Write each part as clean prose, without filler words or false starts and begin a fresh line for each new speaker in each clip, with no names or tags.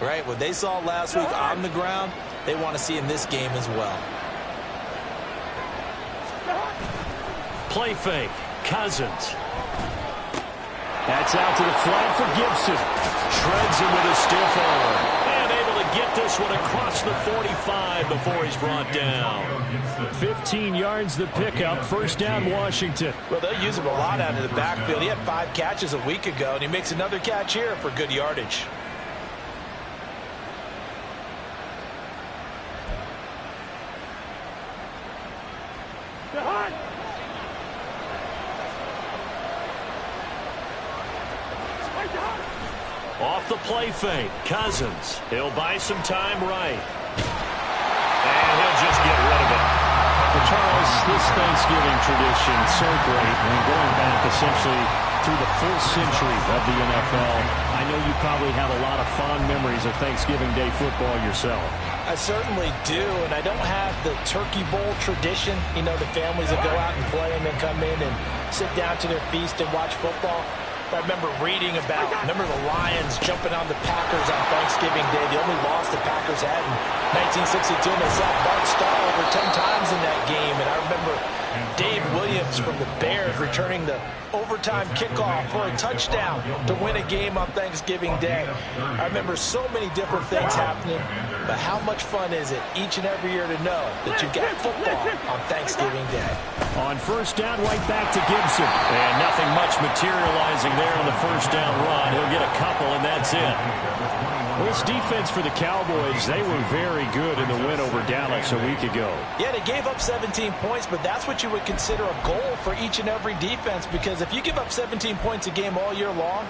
Right, what they saw last week on the ground, they want to see in this game as well.
Play fake. Cousins. That's out to the flat for Gibson. Shreds him with a stiff arm. And able to get this one across the 45 before he's brought down. 15 yards the pickup. First down, Washington.
Well, they'll use him a lot out of the backfield. He had 5 catches a week ago, and he makes another catch here for good yardage.
Off the play fake, Cousins. He'll buy some time right. And he'll just get rid of it.
So Charles, this Thanksgiving tradition, so great. I mean, going back essentially through the full century of the NFL. I know you probably have a lot of fond memories of Thanksgiving Day football yourself.
I certainly do, and I don't have the Turkey Bowl tradition. You know, the families that go out and play and then come in and sit down to their feast and watch football. I remember reading about, the Lions jumping on the Packers on Thanksgiving Day. The only loss the Packers had in 1962, and they sacked Bart Starr over 10 times in that game. And I remember Dave Williams from the Bears returning the overtime kickoff for a touchdown to win a game on Thanksgiving Day. I remember so many different things happening, but how much fun is it each and every year to know that you get football on Thanksgiving Day?
On first down, right back to Gibson. And nothing much materializing there on the first down run. He'll get a couple, and that's it.
Well, this defense for the Cowboys, they were very good in the win over Dallas a week ago.
Yeah, they gave up 17 points, but that's what you would consider a goal for each and every defense, because if you give up 17 points a game all year long,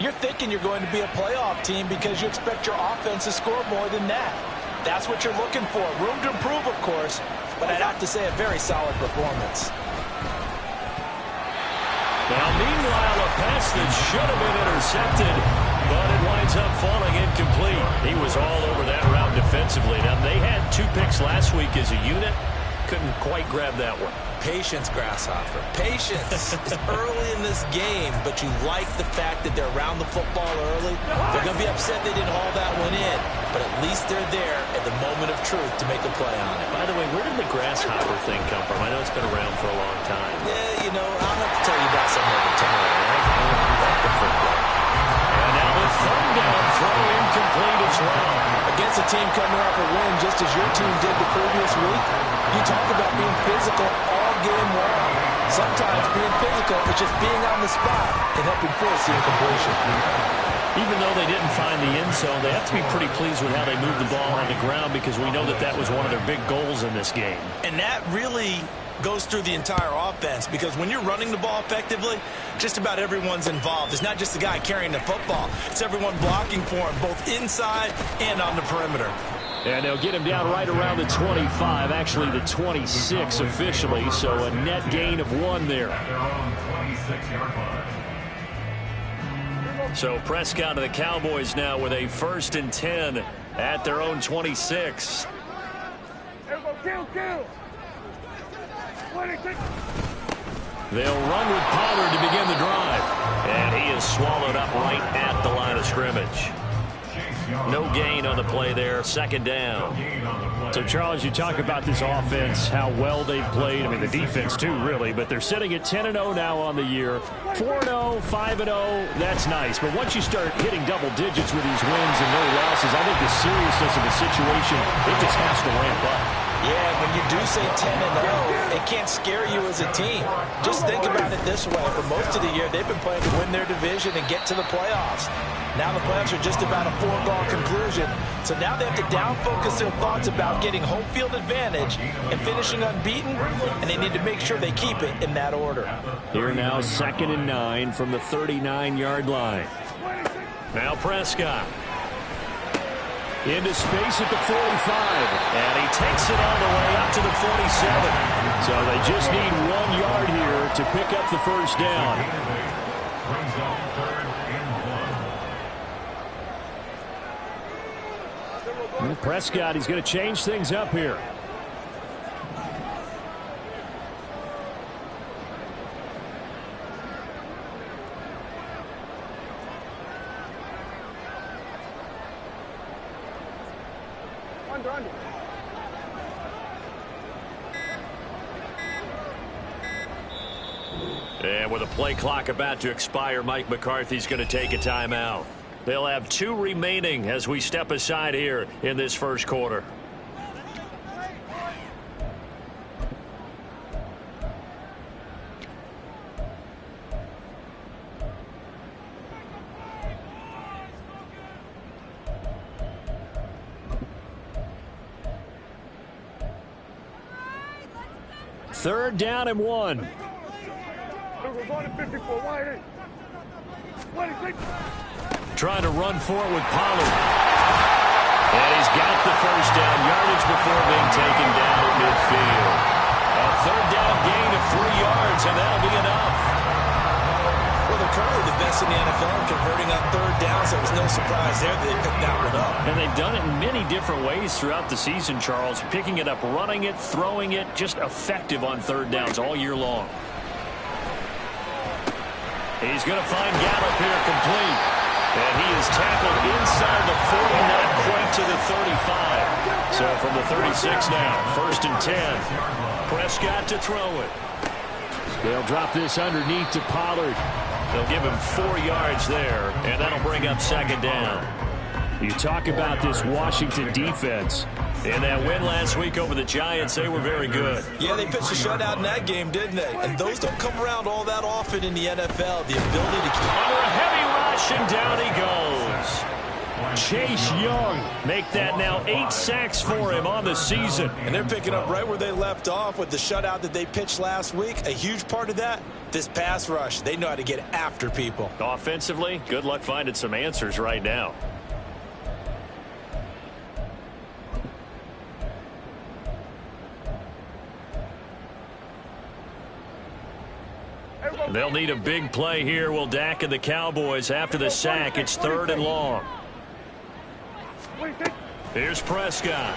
you're thinking you're going to be a playoff team because you expect your offense to score more than that. That's what you're looking for. Room to improve, of course, but I'd have to say a very solid performance.
Now, meanwhile, a pass that should have been intercepted, but it winds up falling incomplete. He was all over that route defensively. Now, they had 2 picks last week as a unit. Couldn't quite grab that one.
Patience, Grasshopper. Patience is early in this game, but you like the fact that they're around the football early. They're going to be upset they didn't haul that one in, but at least they're there at the moment of truth to make a play on it.
By the way, where did the Grasshopper thing come from? I know it's been around for a long time.
Yeah, you know, I'll have to tell you about some other time, right? Back to football.
And now the third down throw incomplete as well.
Against a team coming off a win just as your team did the previous week, you talk about being physical all game long. Sometimes being physical is just being on the spot and helping force the incompletion.
Even though they didn't find the end zone, they have to be pretty pleased with how they moved the ball on the ground, because we know that that was one of their big goals in this game.
And that really goes through the entire offense, because when you're running the ball effectively, just about everyone's involved. It's not just the guy carrying the football. It's everyone blocking for him, both inside and on the perimeter.
And they'll get him down right around the 25, actually the 26 officially, so a net gain of 1 there.
So Prescott of the Cowboys now with a 1st and 10 at their own 26. They'll run with Pollard to begin the drive. And he is swallowed up right at the line of scrimmage. No gain on the play there. 2nd down.
So, Charles, you talk about this offense, how well they've played. I mean, the defense, too, really. But they're sitting at 10-0 now on the year. 4-0, 5-0, that's nice. But once you start hitting double digits with these wins and no losses, I think the seriousness of the situation, it just has to ramp up.
Yeah, when you do say 10-0, it can't scare you as a team. Just think about it this way. For most of the year, they've been playing to win their division and get to the playoffs. Now the playoffs are just about a foregone conclusion. So now they have to down-focus their thoughts about getting home field advantage and finishing unbeaten, and they need to make sure they keep it in that order.
Here now, 2nd and 9 from the 39-yard line.
Now Prescott. Into space at the 45. And he takes it all the way up to the 47.
So they just need 1 yard here to pick up the first down. And Prescott, he's going to change things up here.
And with a play clock about to expire, Mike McCarthy's going to take a timeout. They'll have 2 remaining as we step aside here in this first quarter.
Third down and 1.
Trying to run for it with Pollard. And he's got the first down yardage before being taken down at midfield. A third down gain of 3 yards, and that'll be enough.
Well, they're currently the best in the NFL in converting on third down, so it was no surprise there that they picked that one up.
And they've done it in many different ways throughout the season, Charles. Picking it up, running it, throwing it, just effective on third downs all year long. He's going to find Gallup here complete. And he is tackled inside the 40, not quite to the 35. So from the 36 now, 1st and 10. Prescott to throw it. They'll drop this underneath to Pollard.
They'll give him 4 yards there, and that'll bring up 2nd down.
You talk about this Washington defense.
In that win last week over the Giants, they were very good.
Yeah, they pitched a shutout in that game, didn't they? And those don't come around all that often in the NFL. The ability to keep...
Under a heavy rush, and down he goes.
Chase Young, make that now 8 sacks for him on the season.
And they're picking up right where they left off with the shutout that they pitched last week. A huge part of that, this pass rush. They know how to get after people.
Offensively, good luck finding some answers right now. They'll need a big play here. Will Dak and the Cowboys after the sack. It's 3rd and long. Here's Prescott.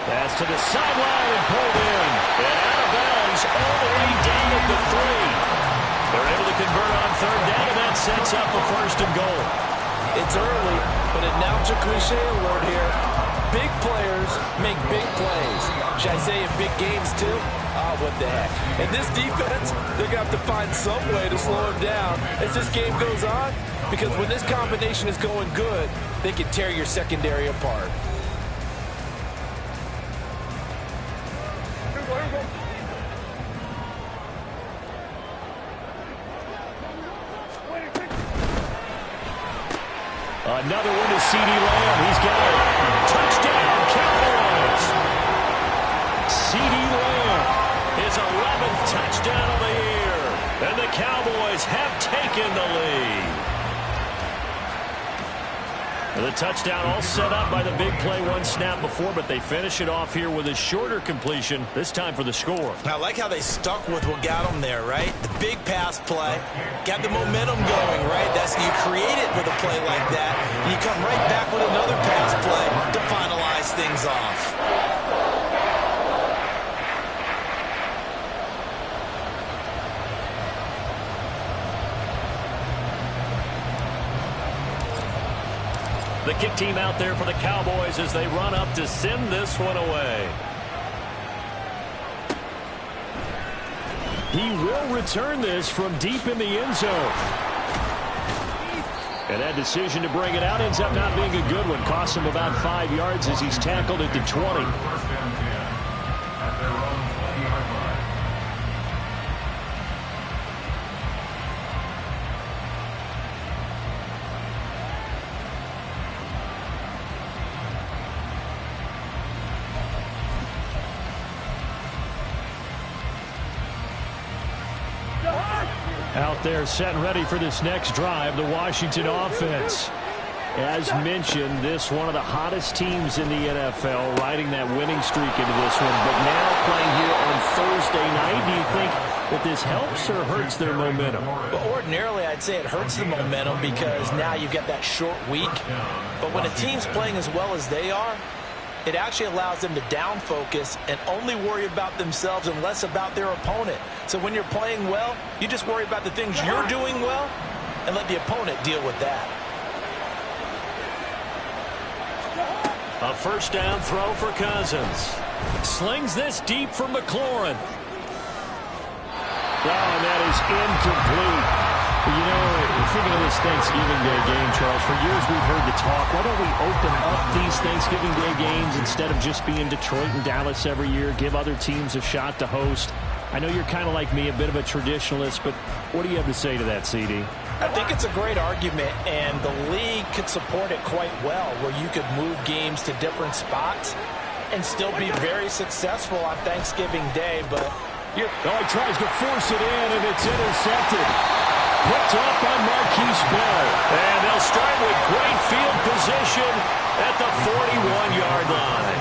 Pass to the sideline and pulled in.
And out of bounds all the way down at the 3. They're able to convert on 3rd down, and that sets up a 1st and goal.
It's early, but it now a cliche alert here. Big players make big plays. Should I say in big games too? What the heck. And this defense, they're going to have to find some way to slow him down as this game goes on, because when this combination is going good, they can tear your secondary apart.
Another one to C.D. Lamb. He's got it. Touchdown, Cowboys. C.D. Lamb.
His 11th touchdown of the year. And the Cowboys have taken the lead.
The touchdown all set up by the big play 1 snap before, but they finish it off here with a shorter completion, this time for the score.
I like how they stuck with what got them there, right? The big pass play, got the momentum going, right? That's you create it with a play like that, and you come right back with another pass play to finalize things off.
The kick team out there for the Cowboys as they run up to send this one away.
He will return this from deep in the end zone. And that decision to bring it out ends up not being a good one. Costs him about 5 yards as he's tackled at the 20. Out there set and ready for this next drive, the Washington offense. As mentioned, this one of the hottest teams in the NFL, riding that winning streak into this one. But now playing here on Thursday night, do you think that this helps or hurts their momentum?
Well, ordinarily, I'd say it hurts the momentum because now you get that short week. But when a team's playing as well as they are, it actually allows them to down focus and only worry about themselves and less about their opponent. So when you're playing well, you just worry about the things you're doing well and let the opponent deal with that.
A first down throw for Cousins. Slings this deep for McLaurin.
Oh, and that is incomplete. You know, thinking of this Thanksgiving Day game, Charles, for years we've heard the talk, why don't we open up these Thanksgiving Day games instead of just being Detroit and Dallas every year, give other teams a shot to host? I know you're kind of like me, a bit of a traditionalist, but what do you have to say to that, CD?
I think it's a great argument, and the league could support it quite well, where you could move games to different spots and still be very successful on Thanksgiving Day. But
he tries to force it in, and it's intercepted. Picked up by Marquise Bell.
And they'll start with great field position at the 41-yard line.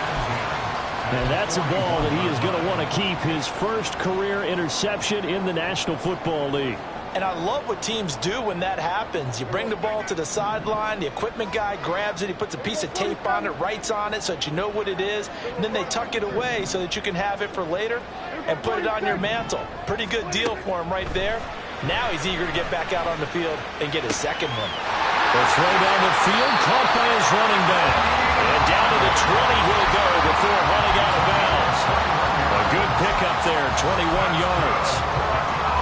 And that's a ball that he is going to want to keep, his first career interception in the National Football League.
And I love what teams do when that happens. You bring the ball to the sideline, the equipment guy grabs it, he puts a piece of tape on it, writes on it so that you know what it is, and then they tuck it away so that you can have it for later and put it on your mantle. Pretty good deal for him right there. Now he's eager to get back out on the field and get his second one.
The throw down the field, caught by his running back. And down to the 20 he'll go before running out of bounds. A good pickup there, 21 yards.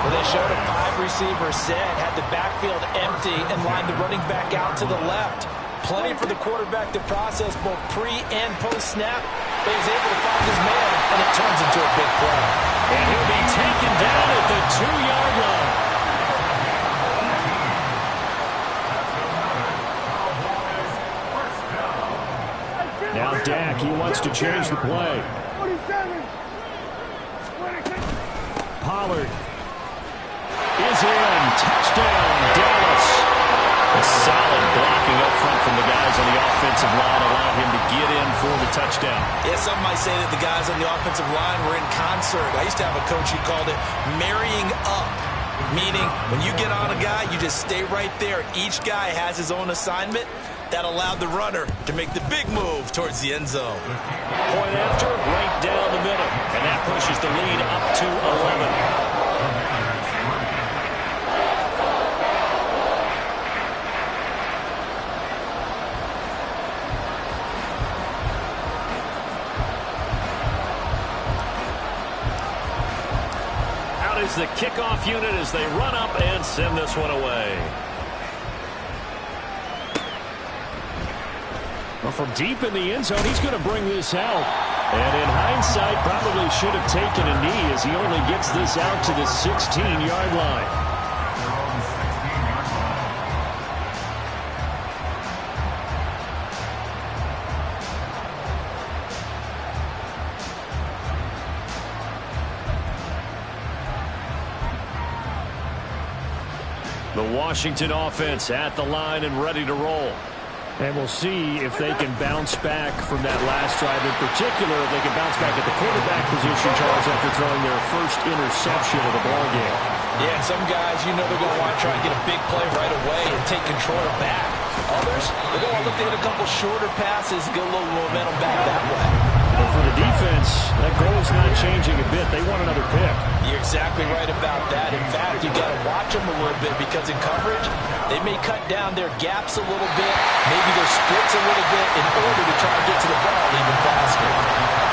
Well, they showed a 5-receiver set, had the backfield empty, and lined the running back out to the left. Plenty for the quarterback to process both pre- and post-snap, but he's able to find his man, and it turns into a big play.
And he'll be taken down at the 2-yard line.
Now Dak, he wants to change the play. Pollard is in. Touchdown, Dallas.
A solid blocking up front from the guys on the offensive line allowed him to get in for the touchdown.
Yeah, some might say that the guys on the offensive line were in concert. I used to have a coach who called it marrying up, meaning when you get on a guy, you just stay right there. Each guy has his own assignment. That allowed the runner to make the big move towards the end zone.
Point after, right down the middle. And that pushes the lead up to 11. Is the kickoff unit as they run up and send this one away.
Well, from deep in the end zone, he's going to bring this out. And in hindsight, probably should have taken a knee as he only gets this out to the 16-yard line. The Washington offense at the line and ready to roll. And we'll see if they can bounce back from that last drive. In particular, if they can bounce back at the quarterback position, Charles, after throwing their first interception of the ballgame.
Yeah, and some guys, you know, they're going to want to try and get a big play right away and take control back. Others, they're going to want to look to hit a couple shorter passes, get a little momentum back that way.
But for the defense, that goal is not changing a bit. They want another pick.
You're exactly right about that. In fact, you got to watch them a little bit because in coverage, they may cut down their gaps a little bit, maybe their splits a little bit in order to try and get to the ball even faster.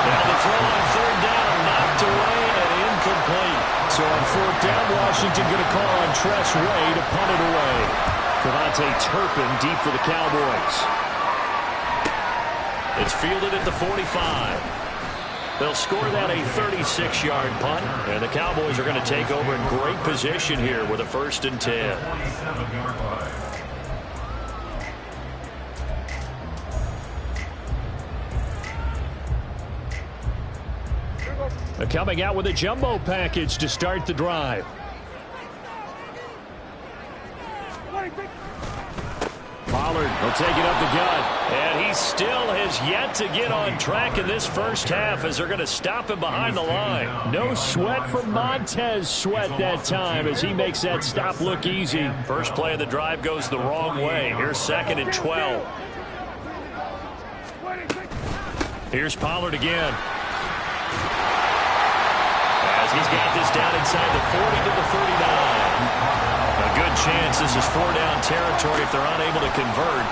Now the throw on third down, knocked away and incomplete.
So on fourth down, Washington going to call on Tress Way to punt it away. Devontae Turpin deep for the Cowboys.
It's fielded at the 45. They'll score that a 36-yard punt, and the Cowboys are going to take over in great position here with a 1st and 10.
Coming out with a jumbo package to start the drive. Pollard will take it up the gut.
And he still has yet to get on track in this first half as they're going to stop him behind the line.
No sweat from Montez Sweat that time as he makes that stop look easy.
First play of the drive goes the wrong way. Here's 2nd and 12. Here's Pollard again. As he's got this down inside the 40 to the 39. A good chance this is 4-down territory if they're unable to convert.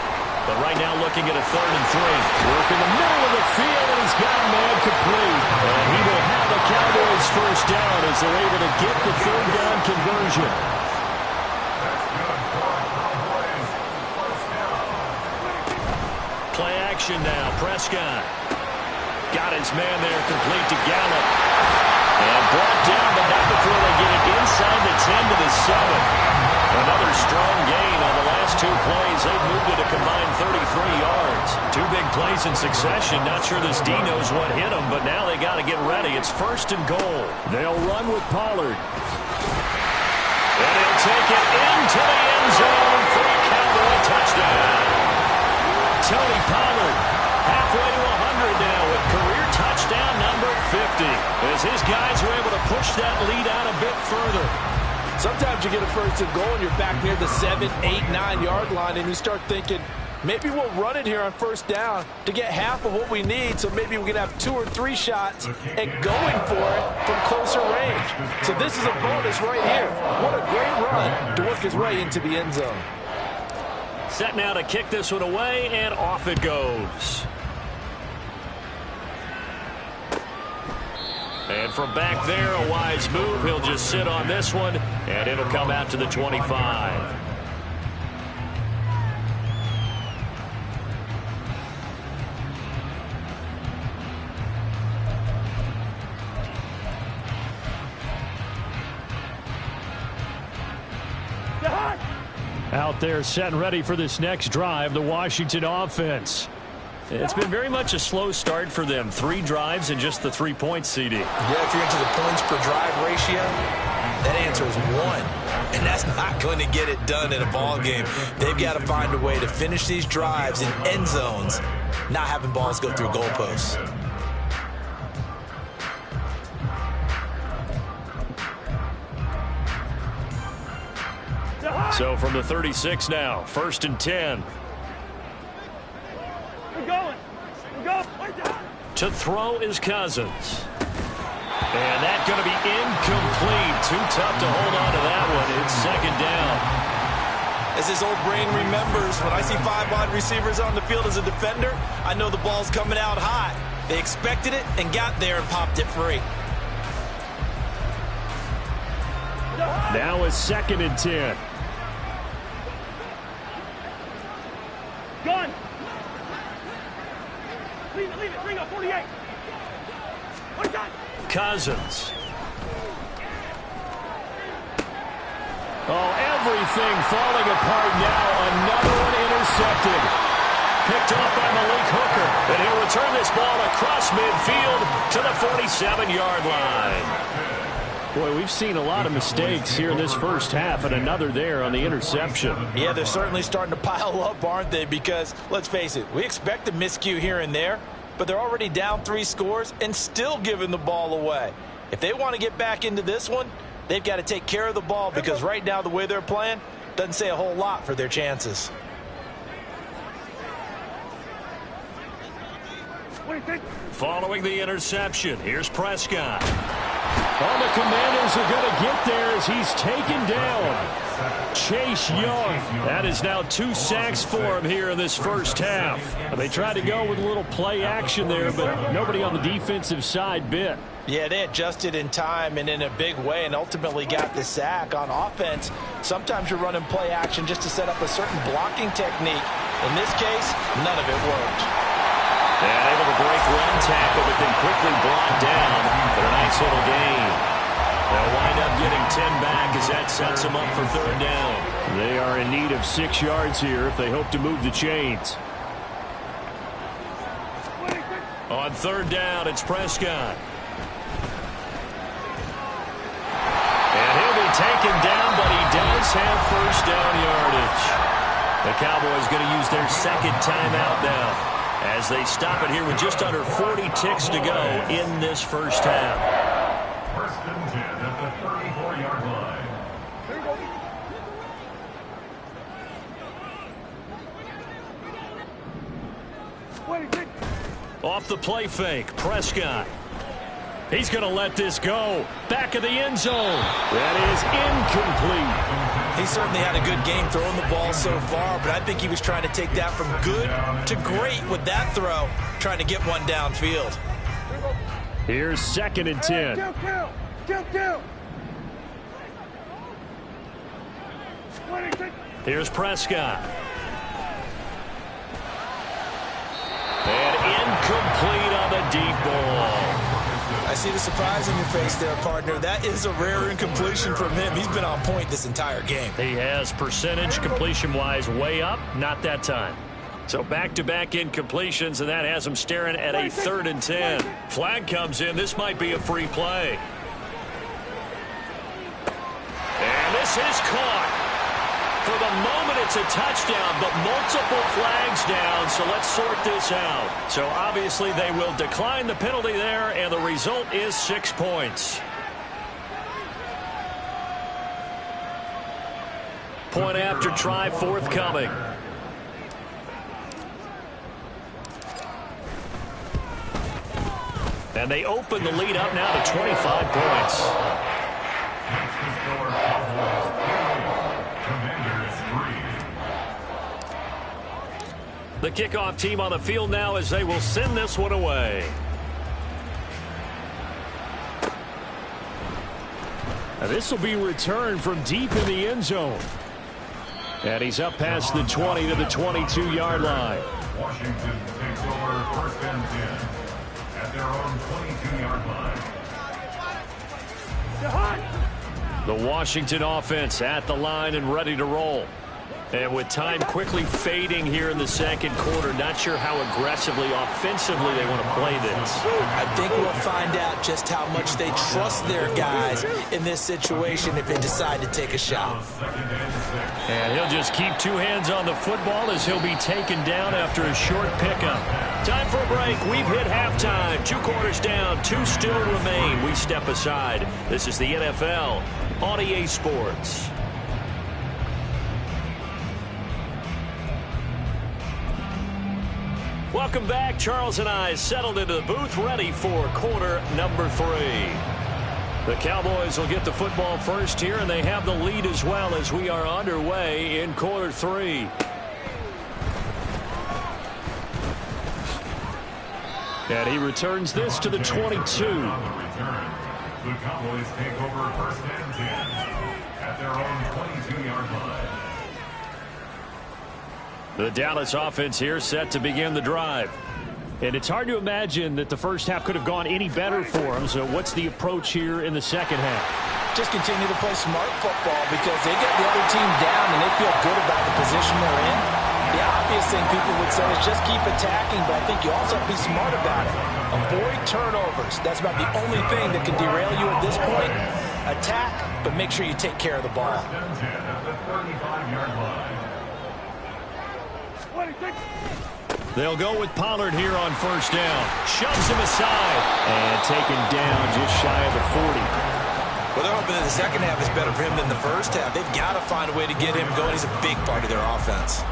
But right now looking at a 3rd and 3.
Work in the middle of the field, and he's got a man complete. And he will have the Cowboys first down as they're able to get the 3rd down conversion.
Play action now. Prescott got his man there, complete to Gallup. And brought down, but not before they get it inside the 10 to the 7. Another strong gain on the last 2 plays. They've moved it a combined 33 yards. 2 big plays in succession. Not sure this D knows what hit them, but now they got to get ready. It's 1st and goal.
They'll run with Pollard.
And he'll take it into the end zone for a Cowboy touchdown. Tony Pollard halfway to 100 now with career touchdown number 50. As his guys are able to push that lead out a bit further.
Sometimes you get a 1st and goal and you're back near the 7, 8, 9-yard line and you start thinking, maybe we'll run it here on 1st down to get half of what we need, so maybe we can have 2 or 3 shots and going for it from closer range. So this is a bonus right here. What a great run to work his way into the end zone.
Set now to kick this one away, and off it goes. And from back there, a wise move. He'll just sit on this one, and it'll come out to the 25.
Out there set and ready for this next drive, the Washington offense. It's been very much a slow start for them. 3 drives and just the 3 points, CD.
Yeah, if you're into the points per drive ratio, that answer is 1. And that's not going to get it done in a ball game. They've got to find a way to finish these drives in end zones, not having balls go through goalposts.
So from the 36 now, 1st and 10.
We're going.
To throw is Cousins. And that's going to be incomplete. Too tough to hold on to that one. It's 2nd down.
As his old brain remembers, when I see 5 wide receivers on the field as a defender, I know the ball's coming out hot. They expected it and got there and popped it free.
Now it's 2nd and 10.
Gun. Leave it. Bring up 48. One time.
Cousins.
Oh, everything falling apart now. Another one intercepted.
Picked off by Malik Hooker. And he'll return this ball across midfield to the 47-yard line.
Boy, we've seen a lot of mistakes here in this first half, and another there on the interception.
Yeah, they're certainly starting to pile up, aren't they? Because, let's face it, we expect a miscue here and there, but they're already down 3 scores and still giving the ball away. If they want to get back into this one, they've got to take care of the ball, because right now the way they're playing doesn't say a whole lot for their chances.
Following the interception, here's Prescott.
All the Commanders are going to get there as he's taken down. Chase Young.
That is now 2 sacks for him here in this first half.
They tried to go with a little play action there, but nobody on the defensive side bit.
Yeah, they adjusted in time and in a big way and ultimately got the sack. On offense, sometimes you're running play action just to set up a certain blocking technique. In this case, none of it worked.
And able to break one tackle, but then quickly brought down. But a nice little gain. They'll wind up getting 10 back as that sets them up for 3rd down.
They are in need of 6 yards here if they hope to move the chains.
On 3rd down, it's Prescott. And he'll be taken down, but he does have 1st down yardage. The Cowboys going to use their 2nd timeout now, as they stop it here with just under 40 ticks to go in this first half.
1st and 10 at the 34-yard line.
Off the play fake, Prescott. He's going to let this go. Back of the end zone.
That is incomplete.
He certainly had a good game throwing the ball so far, but I think he was trying to take that from good to great with that throw, trying to get one downfield.
Here's 2nd and 10.
Kill.
Here's Prescott. And incomplete on the deep ball.
I see the surprise in your face there, partner. That is a rare incompletion from him. He's been on point this entire game.
He has percentage completion-wise way up, not that time. So back-to-back incompletions, and that has him staring at a 3rd and 10. Flag comes in. This might be a free play. And this is caught. For the moment, it's a touchdown, but multiple flags down, so let's sort this out. So obviously they will decline the penalty there, and the result is 6 points. Point after try forthcoming. And they open the lead up now to 25 points. The kickoff team on the field now as they will send this one away. Now this will be returned from deep in the end zone. And he's up past the 20 to the 22-yard line.
Washington takes over 1st and 10 at their own 22-yard line.
The Washington offense at the line and ready to roll. And with time quickly fading here in the 2nd quarter, not sure how aggressively, offensively they want to play this.
I think we'll find out just how much they trust their guys in this situation if they decide to take a shot.
And he'll just keep 2 hands on the football as he'll be taken down after a short pickup. Time for a break. We've hit halftime. 2 quarters down, 2 still remain. We step aside. This is the NFL on EA Sports. Welcome back. Charles and I settled into the booth, ready for quarter number 3. The Cowboys will get the football first here, and they have the lead as well as we are underway in quarter 3. And he returns this to the 22.
The Cowboys take over 1st and 10 at their own 22-yard line.
The Dallas offense here set to begin the drive. And it's hard to imagine that the first half could have gone any better for them. So what's the approach here in the 2nd half?
Just continue to play smart football because they get the other team down and they feel good about the position they're in. The obvious thing people would say is just keep attacking, but I think you also have to be smart about it. Avoid turnovers. That's about the only thing that can derail you at this point. Attack, but make sure you take care of the ball.
1st and 10 at the 35-yard line.
They'll go with Pollard here on 1st down. Shoves him aside. And taken down just shy of the 40.
Well, they're hoping that the 2nd half is better for him than the 1st half. They've got to find a way to get him going. He's a big part of their offense.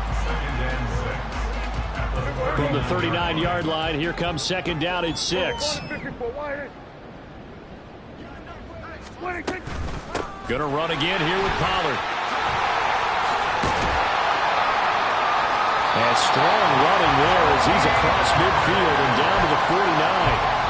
From the 39-yard line, here comes 2nd down at 6. Gonna run again here with Pollard. And strong running there as he's across midfield and down to the 49.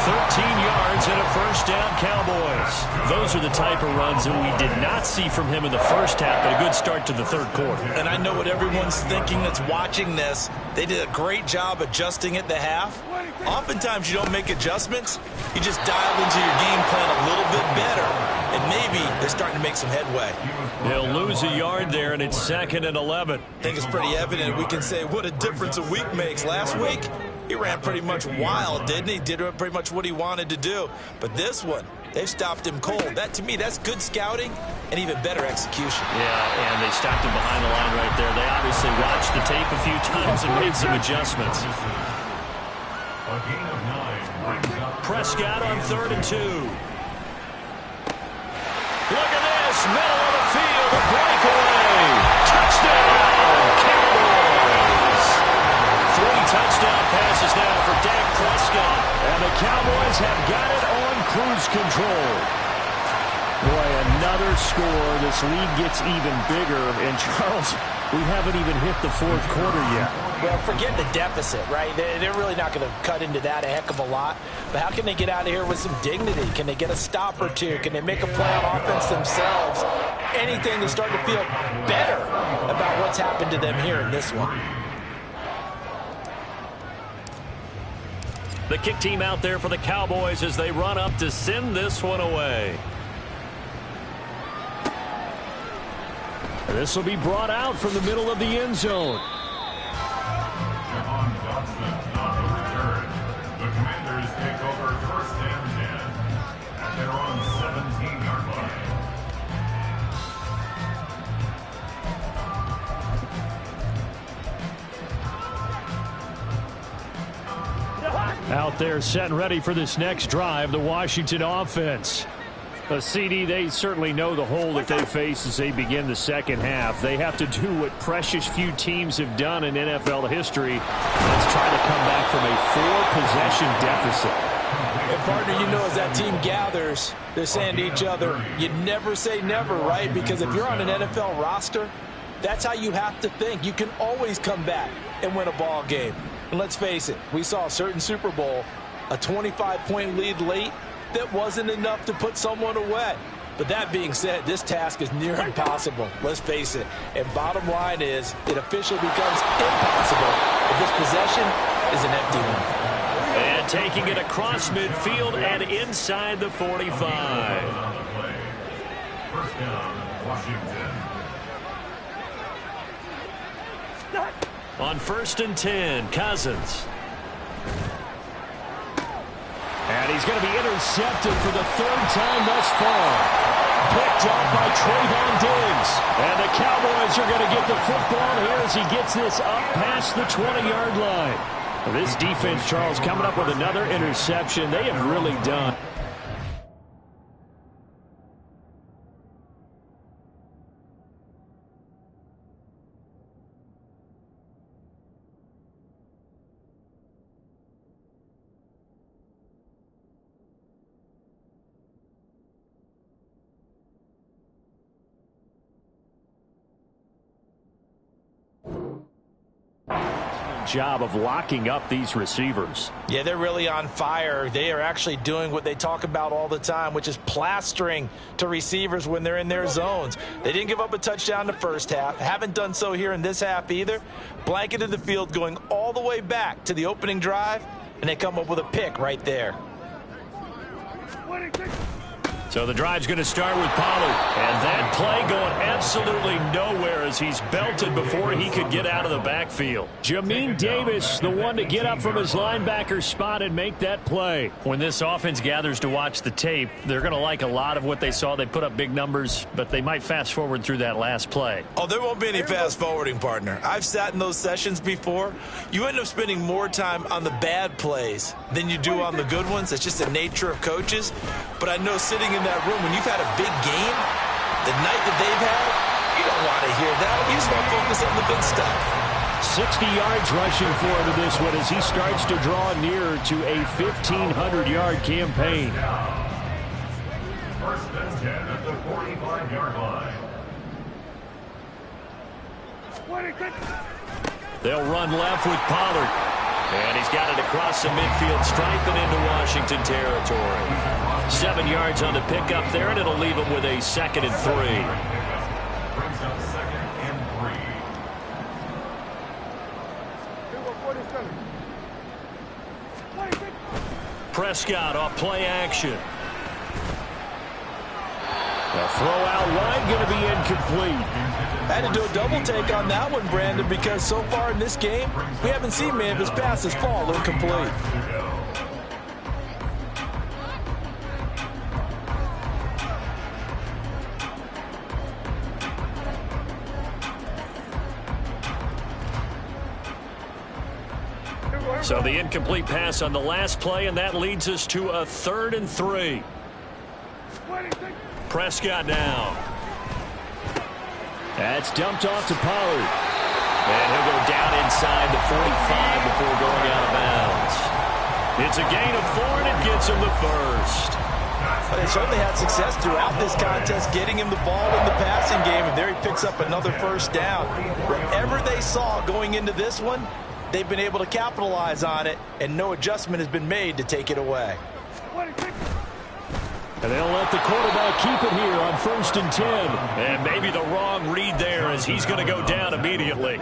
13 yards and a 1st down, Cowboys. Those are the type of runs that we did not see from him in the 1st half, but a good start to the 3rd quarter.
And I know what everyone's thinking that's watching this. They did a great job adjusting at the half. Oftentimes you don't make adjustments. You just dial into your game plan a little bit better, and maybe they're starting to make some headway.
They'll lose a yard there, and it's 2nd and 11.
I think it's pretty evident. We can say what a difference a week makes. Last week, he ran pretty much wild, didn't he? Did pretty much what he wanted to do. But this one, they've stopped him cold. That, to me, that's good scouting and even better execution.
Yeah, and they stopped him behind the line right there. They obviously watched the tape a few times and made some adjustments.
A gain of 9 brings up
Prescott on 3rd and 2. Look at this, middle of the field, a breakaway. Touchdown, Cowboys. 3 touchdown passes now for Dak Prescott. And the Cowboys have got it on cruise control. Boy, another score. This lead gets even bigger. And, Charles, we haven't even hit the fourth quarter yet.
Well, forget the deficit, right? They're really not going to cut into that a heck of a lot. But how can they get out of here with some dignity? Can they get a stop or two? Can they make a play on offense themselves? Anything to start to feel better about what's happened to them here in this one.
The kick team out there for the Cowboys as they run up to send this one away.
This will be brought out from the middle of the end zone.
On Dodson on the return. The Commanders take over 1st and 10 at their own 17-yard line.
Out there set and ready for this next drive, the Washington offense. A CD, they certainly know the hole that they face as they begin the second half. They have to do what precious few teams have done in NFL history. Let's try to come back from a 4-possession deficit.
And partner, you know, as that team gathers, they're saying to each other, you never say never, right? Because if you're on an NFL roster, that's how you have to think. You can always come back and win a ball game. And let's face it, we saw a certain Super Bowl, a 25-point lead late, that wasn't enough to put someone away. But that being said, this task is near impossible. Let's face it. And bottom line is, it officially becomes impossible if this possession is an empty one.
And taking it across midfield and inside the 45.
1st down, Washington.
On 1st and 10, Cousins.
And he's going to be intercepted for the 3rd time thus far. Picked off by Trayvon Diggs. And the Cowboys are going to get the football here as he gets this up past the 20-yard line. This defense, Charles, coming up with another interception. They have really done. Job of locking up these receivers.
Yeah, they're really on fire. They are actually doing what they talk about all the time, which is plastering to receivers when they're in their zones. They didn't give up a touchdown the first half. Haven't done so here in this half either. Blanketed the field going all the way back to the opening drive, and they come up with a pick right there.
So the drive's going to start with Pollard. And that play going absolutely nowhere as he's belted before he could get out of the backfield.
Jamin Davis, the one to get up from his linebacker spot and make that play.
When this offense gathers to watch the tape, they're going to like a lot of what they saw. They put up big numbers, but they might fast forward through that last play.
Oh, there won't be any fast forwarding, partner. I've sat in those sessions before. You end up spending more time on the bad plays than you do on the good ones. It's just the nature of coaches. But I know sitting in that room, when you've had a big game, the night that they've had, you don't want to hear that. You just want to focus on the good stuff.
60 yards rushing for him to this one as he starts to draw near to a 1,500-yard campaign.
1st and 10 at the 45-yard line.
They'll run left with Pollard. And he's got it across the midfield stripe and into Washington territory. 7 yards on the pickup there, and it'll leave him with a 2nd and 3.
Brings up 2nd and 3.
Prescott off play action.
The throw out wide going to be incomplete.
I had to do a double take on that one, Brandon, because so far in this game, we haven't seen many of his passes fall incomplete.
So the incomplete pass on the last play, and that leads us to a 3rd and 3. Prescott now.
That's dumped off to Pollard.
And he'll go down inside the 45 before going out of bounds. It's a gain of 4, and it gets him the first.
They certainly had success throughout this contest, getting him the ball in the passing game, and there he picks up another first down. Whatever they saw going into this one, they've been able to capitalize on it, and no adjustment has been made to take it away.
And they'll let the quarterback keep it here on 1st and 10.
And maybe the wrong read there, as he's going to go down immediately.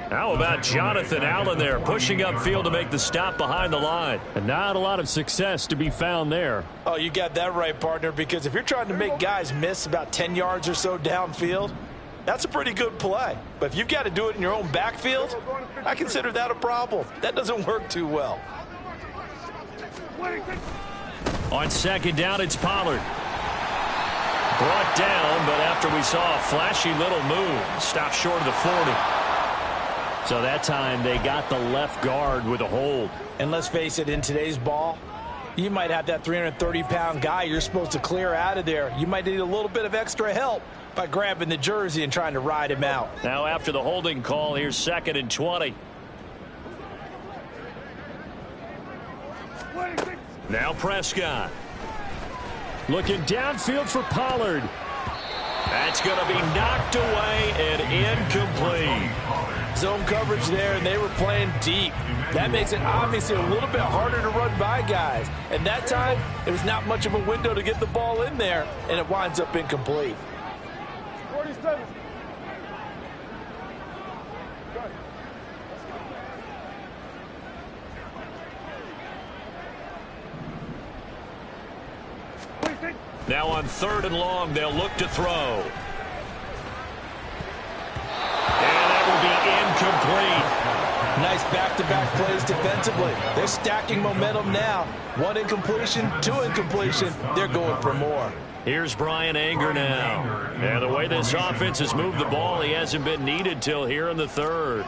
How about Jonathan Allen there, pushing upfield to make the stop behind the line?
And not a lot of success to be found there.
Oh, you got that right, partner, because if you're trying to make guys miss about 10 yards or so downfield, that's a pretty good play. But if you've got to do it in your own backfield, I consider that a problem. That doesn't work too well.
On 2nd down, it's Pollard. Brought down, but after we saw a flashy little move, stopped short of the 40.
So that time they got the left guard with a hold.
And let's face it, in today's ball, you might have that 330-pound guy you're supposed to clear out of there. You might need a little bit of extra help by grabbing the jersey and trying to ride him out.
Now after the holding call, here's 2nd and 20. Now Prescott.
Looking downfield for Pollard.
That's going to be knocked away and incomplete.
Zone coverage there, and they were playing deep. That makes it obviously a little bit harder to run by guys. And that time, there was not much of a window to get the ball in there, and it winds up incomplete.
47.
Now on 3rd and long, they'll look to throw. And that will be incomplete.
Nice back-to-back plays defensively. They're stacking momentum now. 1 incompletion, 2 incompletion. They're going for more.
Here's Brian Anger now. And the way this offense has moved the ball, he hasn't been needed till here in the 3rd.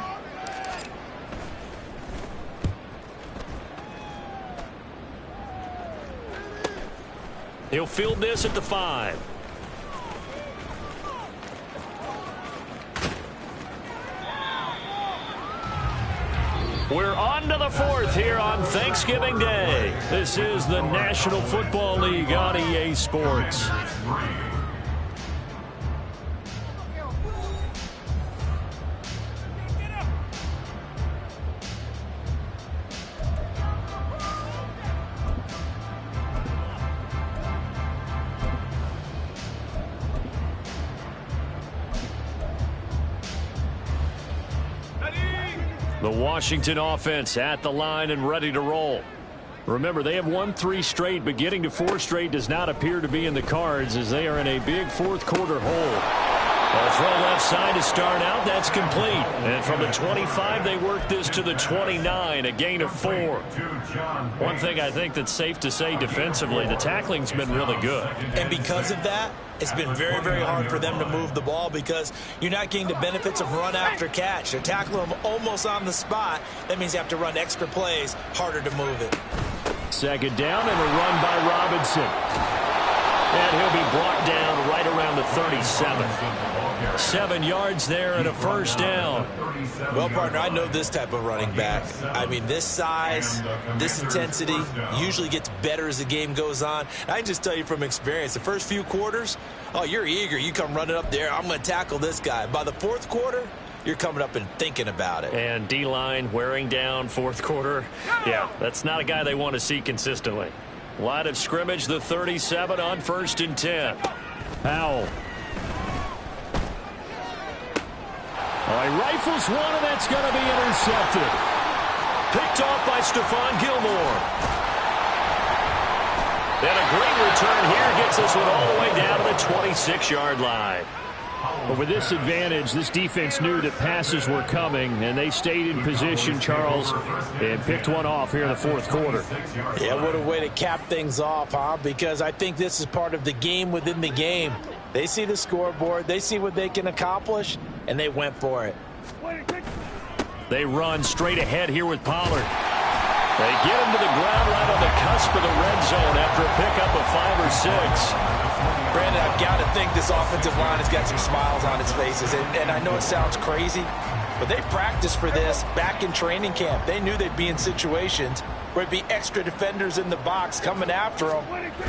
He'll field this at the 5. We're on to the 4th here on Thanksgiving Day. This is the National Football League on EA Sports. The Washington offense at the line and ready to roll. Remember, they have won 3 straight, but getting to 4 straight does not appear to be in the cards as they are in a big 4th quarter hole. A throw left side to start out. That's complete. And from the 25, they work this to the 29, a gain of 4. One thing I think that's safe to say defensively, the tackling's been really good.
And because of that, it's been very, very hard for them to move the ball because you're not getting the benefits of run after catch. They're tackling them almost on the spot. That means you have to run extra plays, harder to move it.
2nd down and a run by Robinson. And he'll be brought down right around the 37. 7 yards there and a first down.
Well, partner, I know this type of running back. I mean, this size, this intensity usually gets better as the game goes on. I can just tell you from experience, the first few quarters, oh, you're eager. You come running up there, I'm going to tackle this guy. By the 4th quarter, you're coming up and thinking about it.
And D-line wearing down 4th quarter. Yeah, that's not a guy they want to see consistently. Line of scrimmage, the 37 on 1st and 10.
Powell. Oh, he rifles one, and that's going to be intercepted.
Picked off by Stephon Gilmore. And a great return here gets this one all the way down to the 26-yard line.
But with this advantage, this defense knew that passes were coming, and they stayed in position, Charles, and picked one off here in the 4th quarter.
Yeah, what a way to cap things off, huh? Because I think this is part of the game within the game. They see the scoreboard, they see what they can accomplish, and they went for it.
They run straight ahead here with Pollard. They get him to the ground right on the cusp of the red zone after a pickup of 5 or 6.
Brandon, I've got to think this offensive line has got some smiles on its faces. And I know it sounds crazy, But they practiced for this back in training camp. They knew they'd be in situations where it'd be extra defenders in the box coming after them,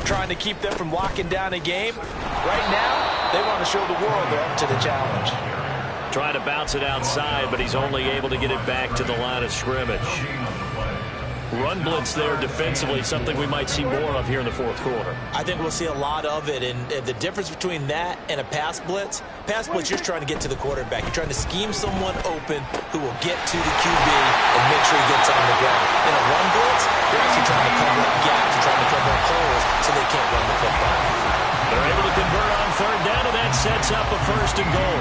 trying to keep them from locking down a game. Right now, they want to show the world they're up to the challenge.
Trying to bounce it outside, but he's only able to get it back to the line of scrimmage. Run blitz there defensively, something we might see more of here in the fourth quarter.
I think we'll see a lot of it, and the difference between that and a pass blitz, you're just trying to get to the quarterback. You're trying to scheme someone open who will get to the QB and make sure he gets on the ground. In a run blitz, you're actually trying to cover up gaps, you're trying to cover up holes so they can't run the football.
They're able to convert on third down, and that sets up a first and goal.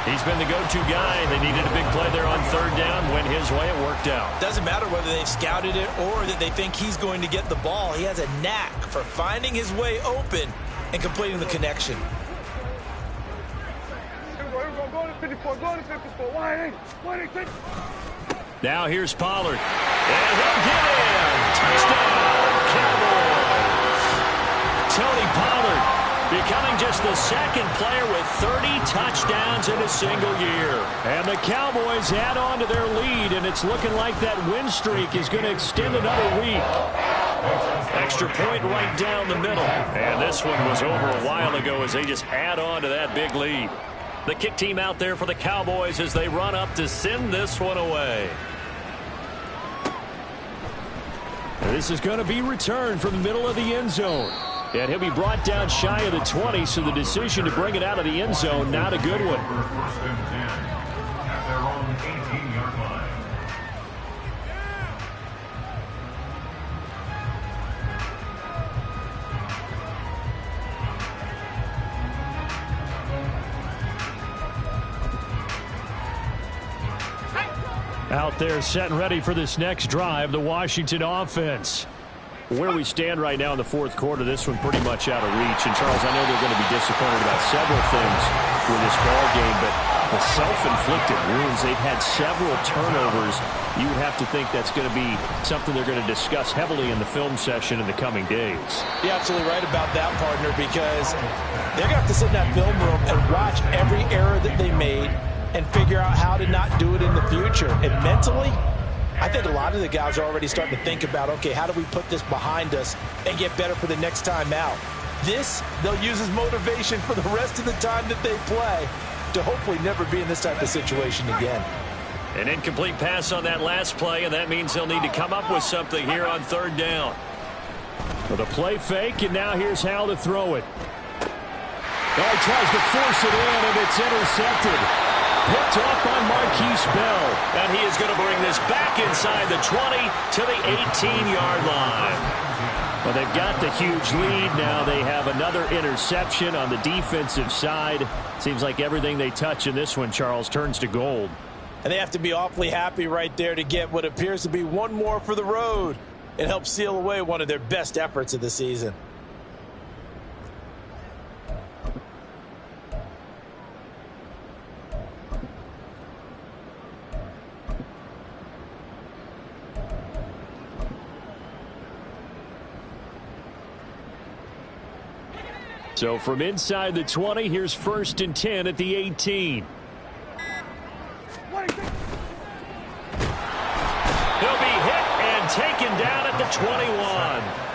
He's been the go-to guy. They needed a big play there on third down. Went his way. It worked out.
Doesn't matter whether they've scouted it or that they think he's going to get the ball. He has a knack for finding his way open and completing the connection.
Now here's Pollard. And he'll get in. Touchdown, Cowboys. Tony Pollard becoming just the second player with 30 touchdowns in a single year.
And the Cowboys add on to their lead, and it's looking like that win streak is going to extend another week.
Extra point right down the middle. And this one was over a while ago as they just add on to that big lead. The kick team out there for the Cowboys as they run up to send this one away.
This is going to be returned from the middle of the end zone. And he'll be brought down shy of the 20, so the decision to bring it out of the end zone, not a good one.
First and 10 at their own 18-yard line.
Out there set and ready for this next drive, the Washington offense. Where we stand right now in the fourth quarter, this one pretty much out of reach. And, Charles, I know they're going to be disappointed about several things with this ball game, but the self-inflicted wounds, they've had several turnovers. You would have to think that's going to be something they're going to discuss heavily in the film session in the coming days.
You're absolutely right about that, partner, because they're going to have to sit in that film room and watch every error that they made and figure out how to not do it in the future. And mentally, I think a lot of the guys are already starting to think about, okay, how do we put this behind us and get better for the next time out? This, they'll use as motivation for the rest of the time that they play to hopefully never be in this type of situation again.
An incomplete pass on that last play, and that means they'll need to come up with something here on third down.
With a play fake, and now here's how to throw it. Oh, he tries to force it in, and it's intercepted. Picked off by Marquise Bell.
And he is going to bring this back inside the 20 to the 18-yard line.
Well, they've got the huge lead. Now they have another interception on the defensive side. Seems like everything they touch in this one, Charles, turns to gold.
And they have to be awfully happy right there to get what appears to be one more for the road. It helps seal away one of their best efforts of the season.
So from inside the 20, here's first and 10 at the 18.
He'll be hit and taken down at the 21.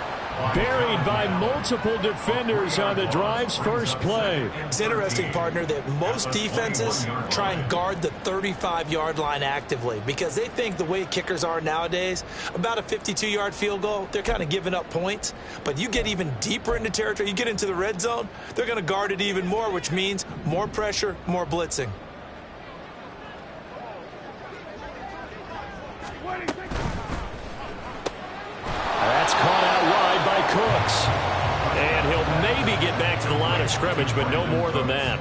Buried by multiple defenders on the drive's first play.
It's interesting, partner, that most defenses try and guard the 35-yard line actively because they think the way kickers are nowadays, about a 52-yard field goal, they're kind of giving up points. But you get even deeper into territory, you get into the red zone, they're going to guard it even more, which means more pressure, more blitzing.
That's caught out wide by Cooks.
And he'll maybe get back to the line of scrimmage, but no more than that.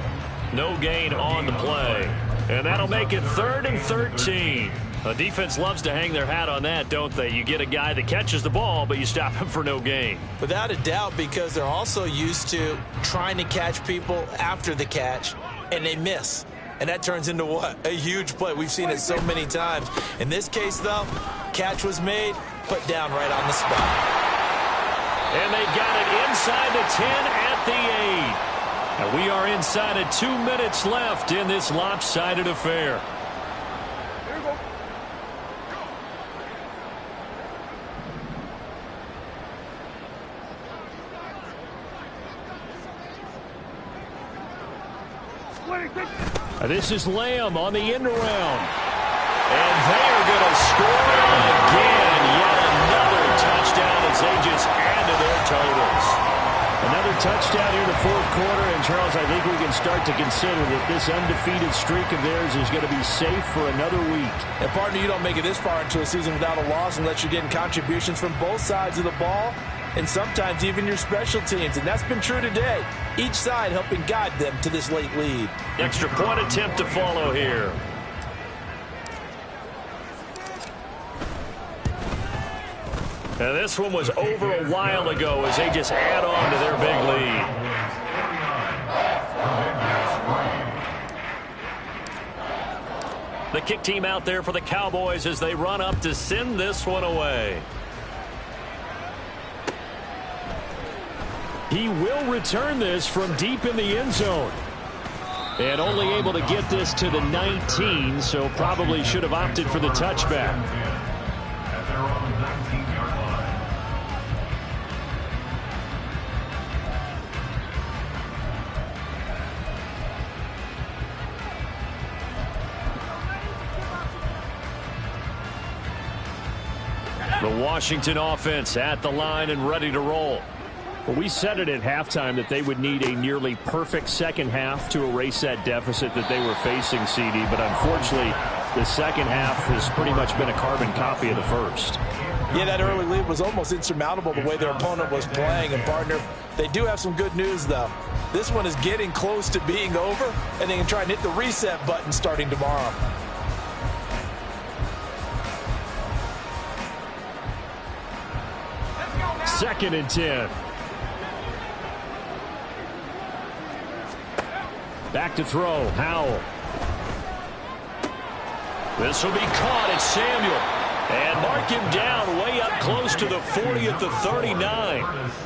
No gain on the play. And that'll make it 3rd and 13. A defense loves to hang their hat on that, don't they? You get a guy that catches the ball, but you stop him for no gain.
Without a doubt, because they're also used to trying to catch people after the catch, and they miss. And that turns into what? A huge play. We've seen it so many times. In this case, though, catch was made, put down right on the spot.
And they've got it inside the 10 at the 8.
And we are inside of 2 minutes left in this lopsided affair. This is Lamb on the end around. And they are going to score again. Yet another touchdown as they just add to their totals. Another touchdown here in the fourth quarter. And, Charles, I think we can start to consider that this undefeated streak of theirs is going to be safe for another week.
And, partner, you don't make it this far into a season without a loss unless you're getting contributions from both sides of the ball and sometimes even your special teams. And that's been true today. Each side helping guide them to this late lead.
Extra point attempt to follow here. Now this one was over a while ago as they just add on to their big lead. The kick team out there for the Cowboys as they run up to send this one away.
He will return this from deep in the end zone. And only able to get this to the 19, so probably should have opted for the touchback. The Washington offense at the line and ready to roll. Well, we said it at halftime that they would need a nearly perfect second half to erase that deficit that they were facing, CD. But unfortunately, the second half has pretty much been a carbon copy of the first.
Yeah, that early lead was almost insurmountable the way their opponent was playing. And, partner, they do have some good news, though. This one is getting close to being over, and they can try and hit the reset button starting tomorrow.
Second and 10. Back to throw. Howell.
This will be caught. It's Samuel. And mark him down way up close to the 40 at the 39.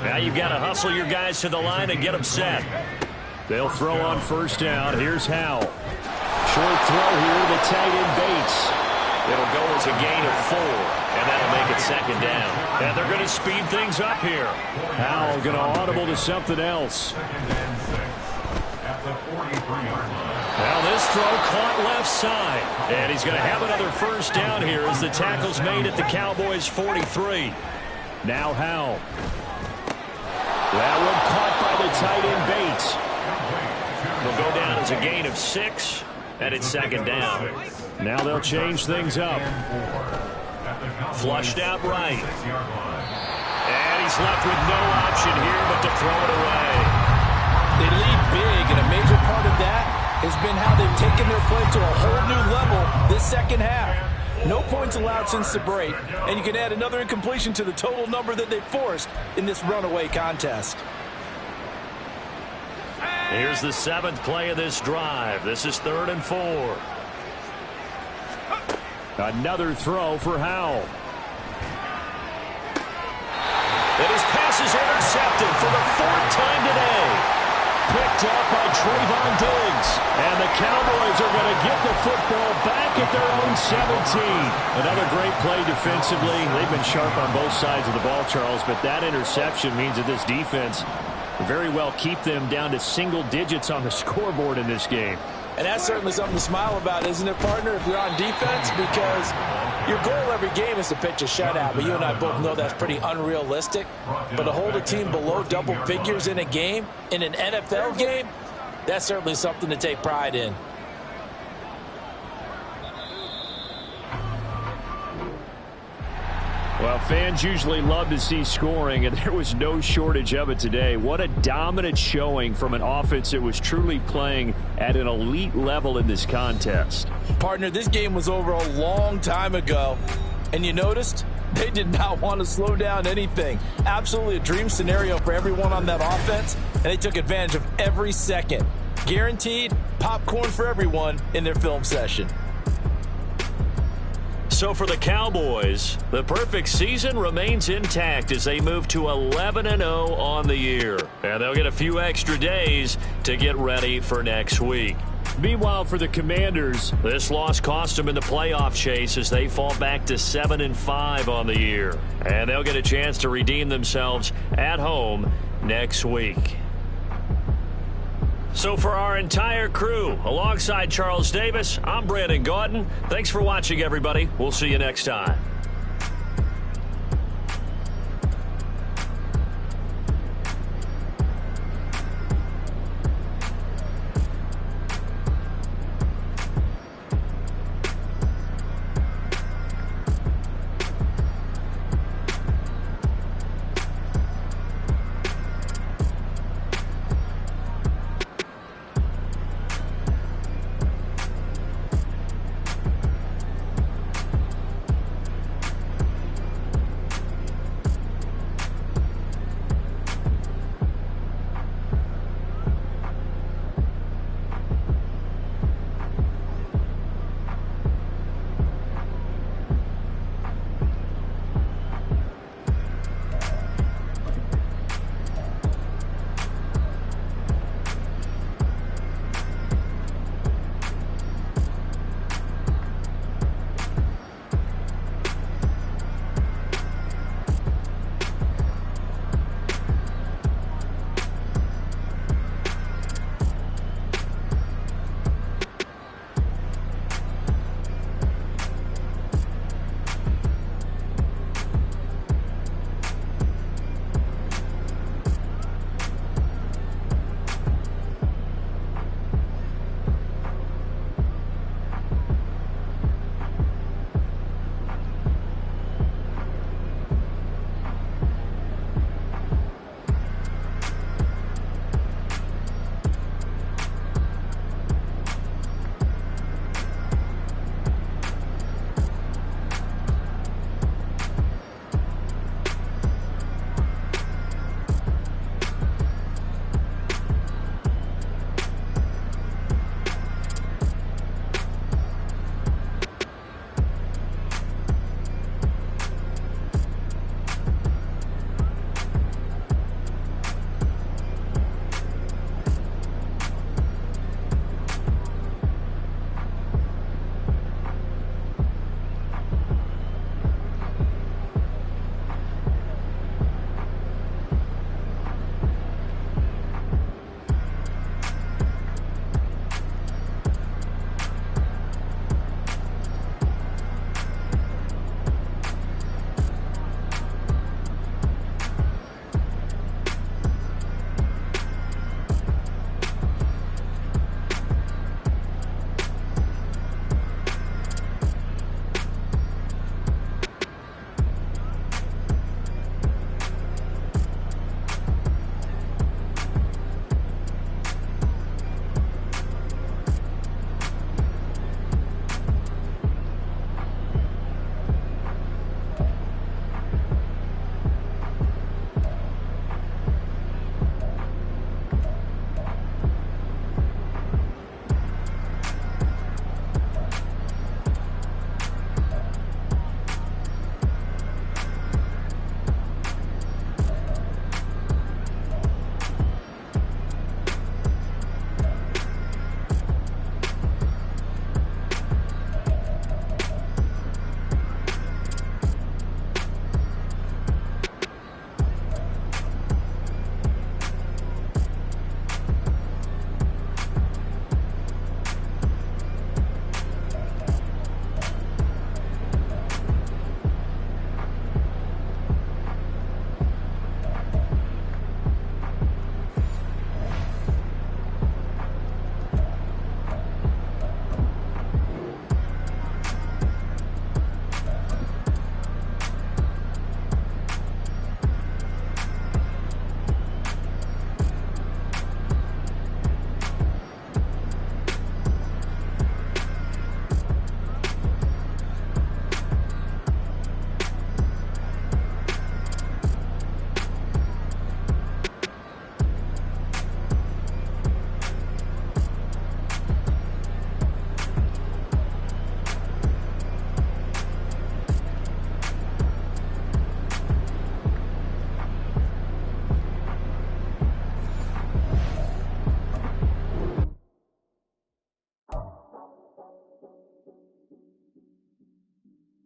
Now you've got to hustle your guys to the line and get them set.
They'll throw on first down. Here's Howell. Short throw here to the tight end Bates.
It'll go as a gain of 4, and that'll make it second down. And they're going to speed things up here.
Howell going to audible to something else.
Now this throw caught left side. And he's going to have another first down here as the tackle's made at the Cowboys' 43.
Now Howell. That one caught by the tight end Bates.
Will go down as a gain of 6, and it's second down.
Now they'll change things up.
Flushed out right. And he's left with no option here but to throw it away.
They lead big, and a major part of that has been how they've taken their play to a whole new level this second half. No points allowed since the break, and you can add another incompletion to the total number that they forced in this runaway contest.
Here's the 7th play of this drive. This is 3rd and 4.
Another throw for Howell.
And his pass is intercepted for the 4th time today. Picked up by Trayvon Diggs. And the Cowboys are going to get the football back at their own 17.
Another great play defensively. They've been sharp on both sides of the ball, Charles, but that interception means that this defense very well keep them down to single digits on the scoreboard in this game.
And that's certainly something to smile about, isn't it, partner, if you're on defense? Because your goal every game is to pitch a shutout, but you and I both know that's pretty unrealistic. But to hold a team below double figures in a game, in an NFL game, that's certainly something to take pride in.
Well, fans usually love to see scoring, and there was no shortage of it today. What a dominant showing from an offense that was truly playing at an elite level in this contest.
Partner, this game was over a long time ago, and you noticed they did not want to slow down anything. Absolutely a dream scenario for everyone on that offense, and they took advantage of every second. Guaranteed popcorn for everyone in their film session.
So for the Cowboys, the perfect season remains intact as they move to 11-0 on the year. And they'll get a few extra days to get ready for next week.
Meanwhile, for the Commanders,
this loss cost them in the playoff chase as they fall back to 7-5 on the year. And they'll get a chance to redeem themselves at home next week.
So for our entire crew, alongside Charles Davis, I'm Brandon Gaudin. Thanks for watching, everybody. We'll see you next time.